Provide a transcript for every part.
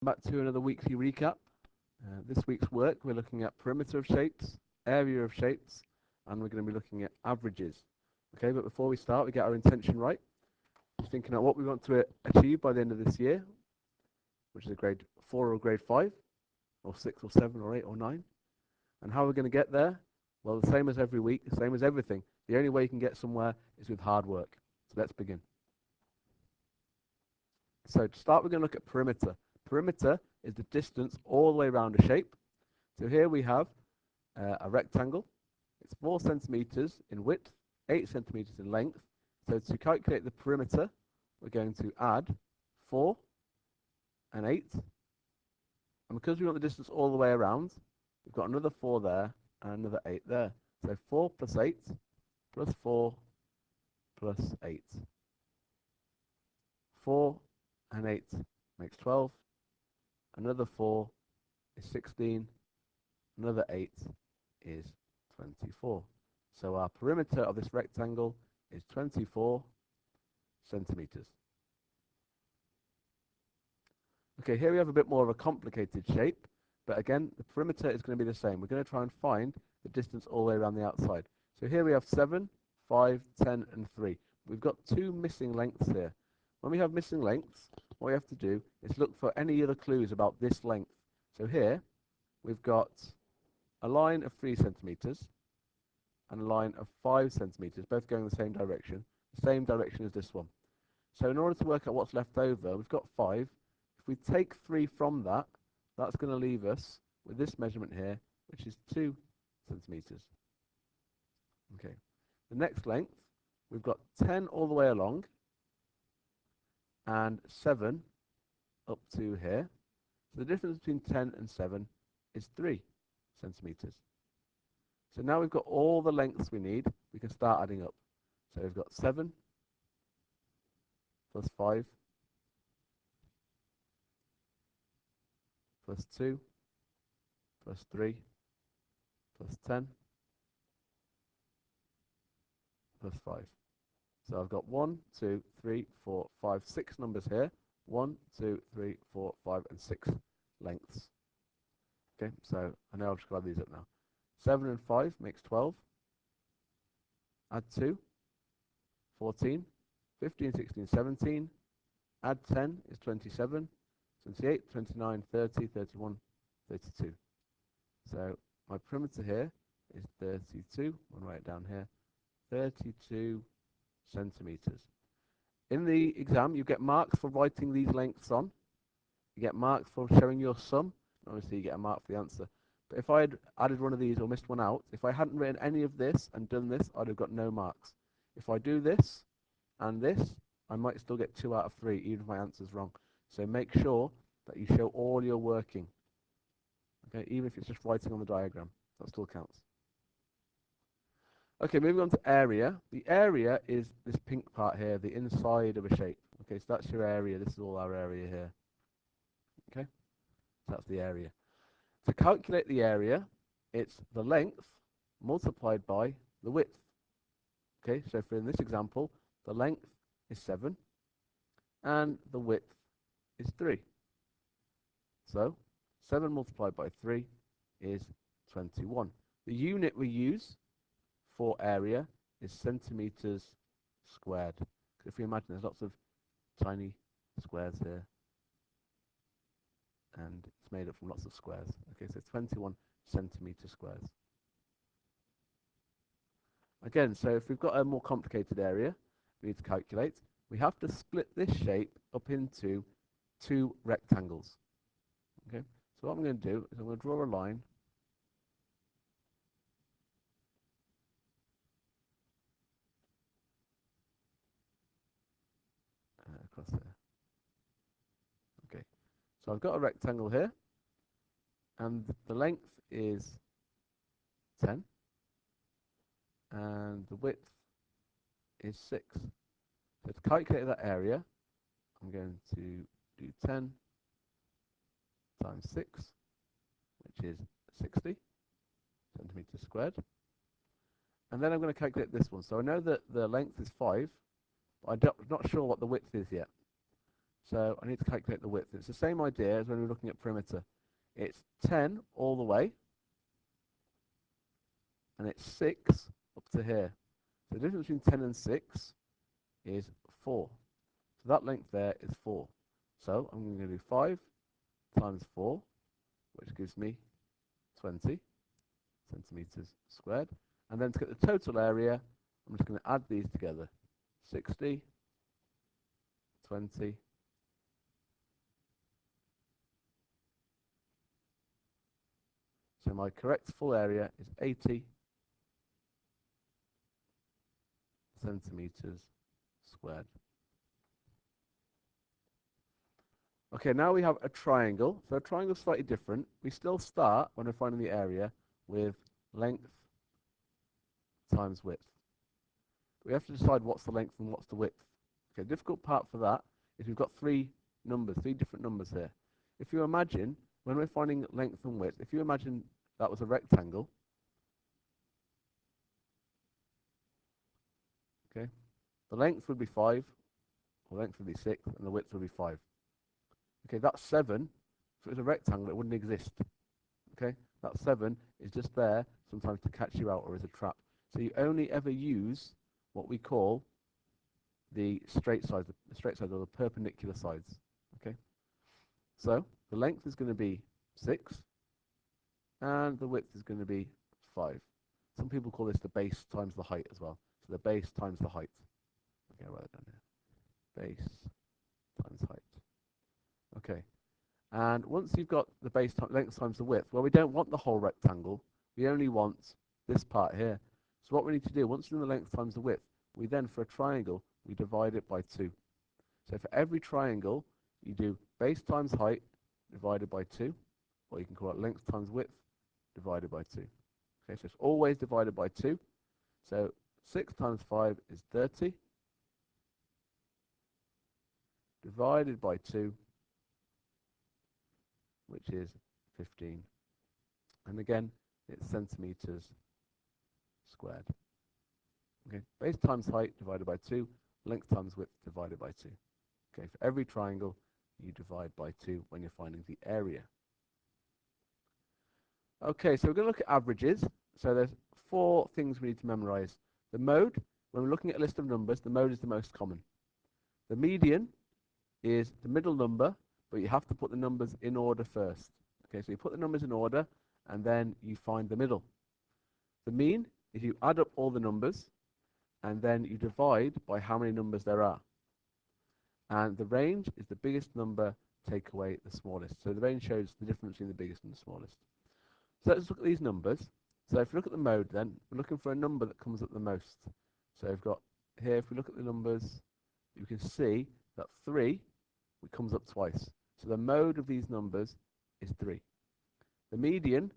Back to another weekly recap. This week's work, we're looking at perimeter of shapes, area of shapes, and we're going to be looking at averages. Okay, but before we start, we get our intention right. We're thinking about what we want to achieve by the end of this year, which is a grade 4 or grade 5, or 6 or 7 or 8 or 9. And how we're going to get there? Well, the same as every week, the same as everything. The only way you can get somewhere is with hard work. So let's begin. So to start, we're going to look at perimeter. Perimeter is the distance all the way around a shape. So here we have a rectangle. It's 4 centimeters in width, 8 centimeters in length. So to calculate the perimeter, we're going to add 4 and 8. And because we want the distance all the way around, we've got another 4 there and another 8 there. So 4 plus 8 plus 4 plus 8. 4 and 8 makes 12. Another 4 is 16. Another 8 is 24. So our perimeter of this rectangle is 24 centimeters. Okay, here we have a bit more of a complicated shape, but again, the perimeter is going to be the same. We're going to try and find the distance all the way around the outside. So here we have 7, 5, 10, and 3. We've got 2 missing lengths here. When we have missing lengths, what we have to do is look for any other clues about this length. So here, we've got a line of 3 centimeters and a line of 5 centimeters, both going the same direction as this one. So in order to work out what's left over, we've got 5. If we take 3 from that, that's going to leave us with this measurement here, which is 2 centimeters. Okay. The next length, we've got 10 all the way along and 7 up to here. So the difference between 10 and 7 is 3 centimeters. So now we've got all the lengths we need, we can start adding up. So we've got 7 plus 5 plus 2 plus 3 plus 10 plus 5. So I've got 1, 2, 3, 4, 5, 6 numbers here. 1, 2, 3, 4, 5, and 6 lengths. Okay, so I know I'll just add these up now. 7 and 5 makes 12. Add 2, 14, 15, 16, 17. Add 10 is 27, 28, 29, 30, 31, 32. So my perimeter here is 32. I'll write it down here. 32 centimeters. In the exam, you get marks for writing these lengths on. You get marks for showing your sum. Obviously, you get a mark for the answer. But if I had added one of these or missed one out, if I hadn't written any of this and done this, I'd have got no marks. If I do this and this, I might still get 2 out of 3, even if my answer's wrong. So make sure that you show all your working. Okay, even if it's just writing on the diagram, that still counts. Okay, moving on to area. The area is this pink part here, the inside of a shape. Okay, so that's your area. This is all our area here. Okay, so that's the area. To calculate the area, it's the length multiplied by the width. Okay, so for in this example, the length is 7 and the width is 3. So 7 multiplied by 3 is 21. The unit we use for area is centimeters squared. If you imagine, there's lots of tiny squares here, and it's made up from lots of squares. Okay, so 21 centimeter squares. Again, so if we've got a more complicated area we need to calculate, we have to split this shape up into 2 rectangles. Okay, so what I'm going to do is I'm going to draw a line across there. Okay, so I've got a rectangle here, and the length is 10, and the width is 6. So to calculate that area, I'm going to do 10 times 6, which is 60 centimeters squared. And then I'm going to calculate this one. So I know that the length is 5, but I'm not sure what the width is yet. So I need to calculate the width. It's the same idea as when we're looking at perimeter. It's 10 all the way, and it's 6 up to here. So the difference between 10 and 6 is 4. So that length there is 4. So I'm going to do 5 times 4, which gives me 20 centimeters squared. And then to get the total area, I'm just going to add these together. 60, 20, so my correct full area is 80 centimeters squared. Okay, now we have a triangle. So a triangle is slightly different. We still start, when we're finding the area, with length times width. We have to decide what's the length and what's the width. Okay, the difficult part for that is we've got three different numbers here. If you imagine, when we're finding length and width, if you imagine that was a rectangle, okay, the length would be 5, the length would be 6, and the width would be 5. Okay, that's 7. If it was a rectangle, it wouldn't exist. Okay, that 7 is just there sometimes to catch you out or as a trap. So you only ever use what we call the straight sides or the perpendicular sides. Okay, so the length is going to be 6, and the width is going to be 5. Some people call this the base times the height as well. So the base times the height. Okay, I'll write it down here. Base times height. Okay, and once you've got the base length times the width, well, we don't want the whole rectangle. We only want this part here. So what we need to do, once we're in the length times the width, we then, for a triangle, we divide it by 2. So for every triangle, you do base times height divided by 2, or you can call it length times width divided by 2. Okay, so it's always divided by 2. So 6 times 5 is 30, divided by 2, which is 15. And again, it's centimeters squared. Okay, base times height divided by 2, length times width divided by 2. Okay, for every triangle, you divide by 2 when you're finding the area. Okay, so we're going to look at averages. So there's 4 things we need to memorize. The mode, when we're looking at a list of numbers, the mode is the most common. The median is the middle number, but you have to put the numbers in order first. Okay, so you put the numbers in order, and then you find the middle. The mean is you add up all the numbers, and then you divide by how many numbers there are. And the range is the biggest number, take away the smallest. So the range shows the difference between the biggest and the smallest. So let's look at these numbers. So if we look at the mode then, we're looking for a number that comes up the most. So we've got here, if we look at the numbers, you can see that 3 comes up twice. So the mode of these numbers is 3. The median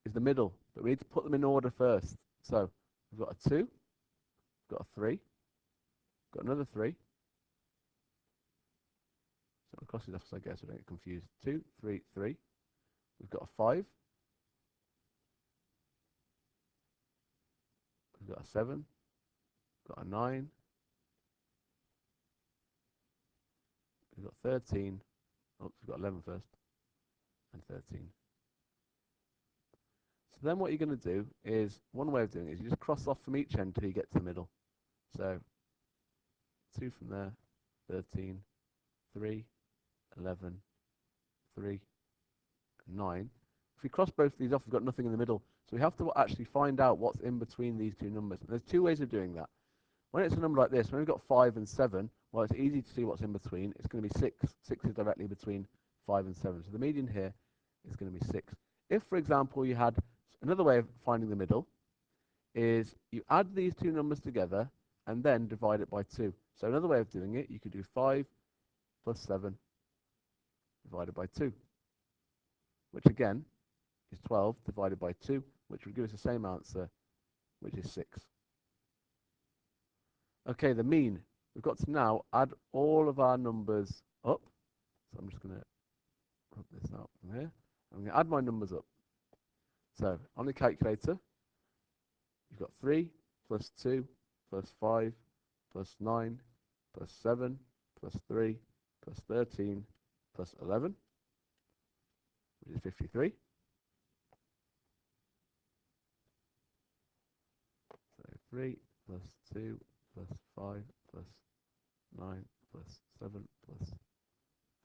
is the middle, but we need to put them in order first. So we've got a 2, we've got a 3, got another 3. So I'll cross it off so I guess I don't get confused. 2, 3, 3. We've got a 5. We've got a 7. We've got a 9. We've got 13. Oh, we've got 11 first. And 13. So then what you're going to do is, one way of doing it is you just cross off from each end till you get to the middle. So 2 from there, 13, 3, 11, 3, 9. If we cross both of these off, we've got nothing in the middle. So we have to actually find out what's in between these two numbers. And there's 2 ways of doing that. When it's a number like this, when we've got 5 and 7, well, it's easy to see what's in between. It's going to be 6. 6 is directly between 5 and 7. So the median here is going to be 6. If, for example, you had another way of finding the middle, is you add these 2 numbers together and then divide it by 2. So another way of doing it, you could do 5 plus 7 divided by 2, which again is 12 divided by 2, which would give us the same answer, which is 6. Okay, the mean. We've got to now add all of our numbers up. So I'm just going to rub this out from here. I'm going to add my numbers up. So on the calculator, you've got 3 plus 2 plus 5 plus 9 plus 7 plus 3 plus 13 plus 11, which is 53. So 3 plus 2 plus 5 plus 9 plus 7 plus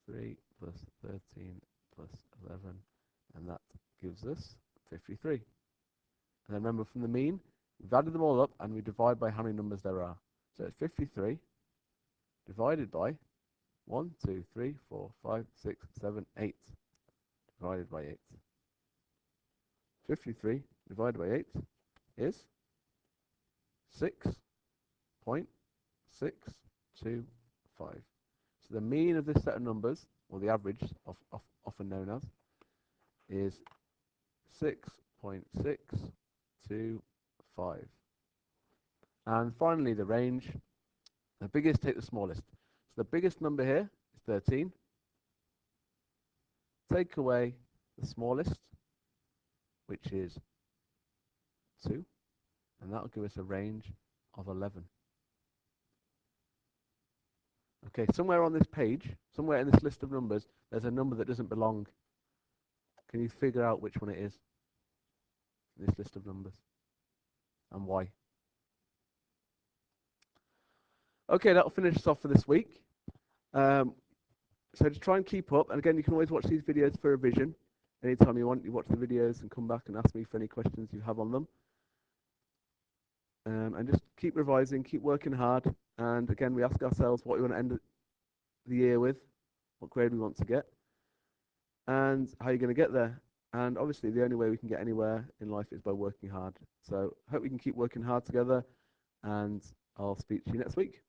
3 plus 13 plus 11, and that gives us 53. And then remember, from the mean, we've added them all up and we divide by how many numbers there are. So it's 53 divided by 1, 2, 3, 4, 5, 6, 7, 8 divided by 8. 53 divided by 8 is 6.625. So the mean of this set of numbers, or the average, often known as, is 6.625. And finally, the range, the biggest take the smallest. So the biggest number here is 13. Take away the smallest, which is 2, and that will give us a range of 11. Okay, somewhere on this page, somewhere in this list of numbers, there's a number that doesn't belong. Can you figure out which one it is in this list of numbers and why? Okay, that'll finish us off for this week. So to try and keep up, and again, you can always watch these videos for revision. Anytime you want, you watch the videos and come back and ask me for any questions you have on them. And just keep revising, keep working hard. And again, we ask ourselves what we want to end the year with, what grade we want to get, and how you're going to get there. And obviously, the only way we can get anywhere in life is by working hard. So hope we can keep working hard together, and I'll speak to you next week.